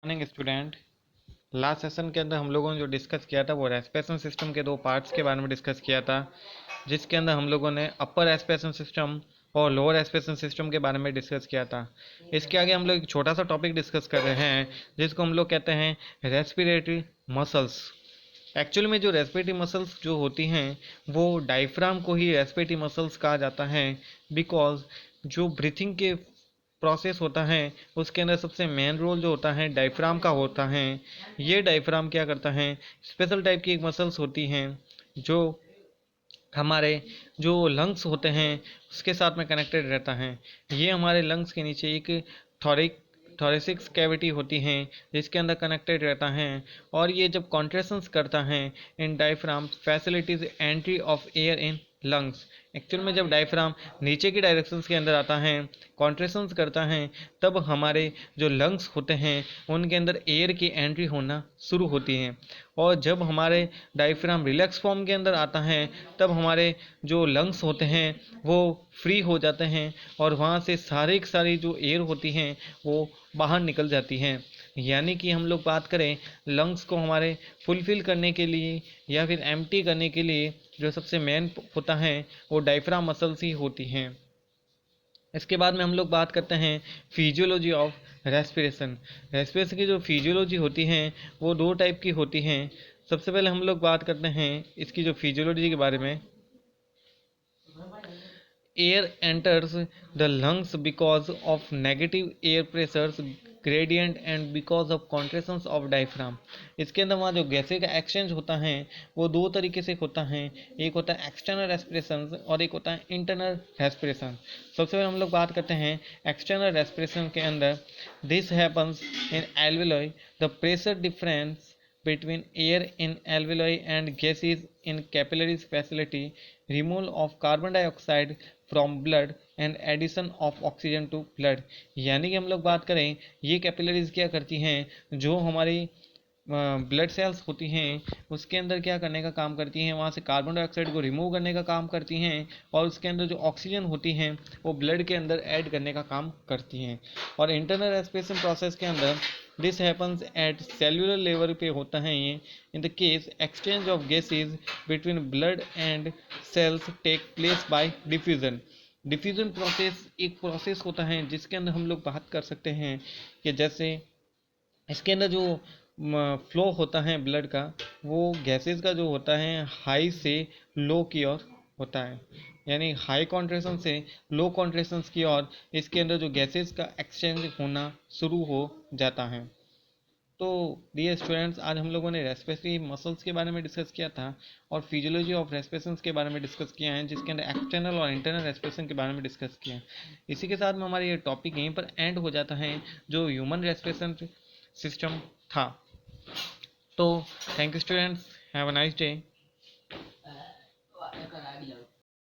Morning student. Last session के अंदर हम लोगों ने जो डिस्कस किया था वो रेस्पिरेशन सिस्टम के दो पार्ट्स के बारे में डिस्कस किया था, जिसके अंदर हम लोगों ने अपर रेस्पिरेशन सिस्टम और लोअर रेस्पिरेशन सिस्टम के बारे में डिस्कस किया था। इसके आगे हम लोग एक छोटा सा टॉपिक डिस्कस कर रहे हैं जिसको हम लोग कहते हैं रेस्पिरेटरी मसल्स। एक्चुअल में जो रेस्पिरेटरी मसल्स जो होती हैं वो डायफ्राम को ही रेस्पिरेटरी मसल्स कहा जाता है, बिकॉज जो ब्रीथिंग के प्रोसेस होता है उसके अंदर सबसे मेन रोल जो होता है डायफ्राम का होता है। ये डायफ्राम क्या करता है, स्पेशल टाइप की एक मसल्स होती हैं जो हमारे जो लंग्स होते हैं उसके साथ में कनेक्टेड रहता है। ये हमारे लंग्स के नीचे एक थॉरिक थॉरेसिक्स कैविटी होती हैं जिसके अंदर कनेक्टेड रहता है, और ये जब कॉन्ट्रेक्शंस करता है in diaphragm facilitates entry of air in lungs. Actual में जब डायफ्राम नीचे की डायरेक्शंस के अंदर आता है, कॉन्ट्रेक्शंस करता है, तब हमारे जो लंग्स होते हैं उनके अंदर एयर की एंट्री होना शुरू होती है। और जब हमारे डायफ्राम रिलैक्स फॉर्म के अंदर आता है तब हमारे जो लंग्स होते हैं वो फ्री हो जाते हैं और वहाँ से सारी की सारी जो एयर होती हैं वो बाहर निकल जाती हैं। यानी कि हम लोग बात करें लंग्स को हमारे फुलफिल करने के लिए या फिर एम्प्टी करने के लिए जो सबसे मेन होता है वो डायफ्राम मसल्स ही होती हैं। इसके बाद में हम लोग बात करते हैं फिजियोलॉजी ऑफ रेस्पिरेशन। रेस्पिरेशन की जो फिजियोलॉजी होती है वो दो टाइप की होती हैं। सबसे पहले हम लोग बात करते हैं इसकी जो फिजियोलॉजी के बारे में। Air enters the lungs because of negative air pressures gradient and because of contractions of diaphragm। इसके अंदर वहाँ जो गैसें का एक्सचेंज होता है वो दो तरीके से होता है, एक होता है एक्सटर्नल रेस्पिरेशन और एक होता है इंटरनल रेस्पिरेशन। सबसे पहले हम लोग बात करते हैं एक्सटर्नल रेस्पिरेशन के अंदर। This happens in alveoli, the pressure difference between air in alveoli and gases in capillaries facility removal of carbon dioxide from blood and addition of oxygen to blood। यानी कि हम लोग बात करें ये कैपिलरीज क्या करती हैं, जो हमारी ब्लड सेल्स होती हैं उसके अंदर क्या करने का काम करती हैं, वहाँ से कार्बन डाइऑक्साइड को रिमूव करने का काम करती हैं और उसके अंदर जो ऑक्सीजन होती हैं वो ब्लड के अंदर ऐड करने का काम करती हैं। और इंटरनल रेस्पिरेशन प्रोसेस के अंदर this happens at cellular level पे होता है ये। In the case exchange of gases between blood and cells take place by diffusion. Diffusion process एक प्रोसेस होता है जिसके अंदर हम लोग बात कर सकते हैं कि जैसे इसके अंदर जो फ्लो होता है ब्लड का वो गैसेस का जो होता है हाई से लो की ओर होता है, यानी हाई कॉन्ट्रेशन से लो कॉन्ट्रेशंस की ओर इसके अंदर जो गैसेस का एक्सचेंज होना शुरू हो जाता है। तो डियर स्टूडेंट्स, आज हम लोगों ने रेस्पिरेटरी मसल्स के बारे में डिस्कस किया था और फिजियोलॉजी ऑफ रेस्पिरेशन के बारे में डिस्कस किया है, जिसके अंदर एक्सटर्नल और इंटरनल रेस्पिरेशन के बारे में डिस्कस किया है। इसी के साथ में हमारा ये टॉपिक यहीं पर एंड हो जाता है जो ह्यूमन रेस्पिरेशन सिस्टम था। तो thank you students, have a nice day.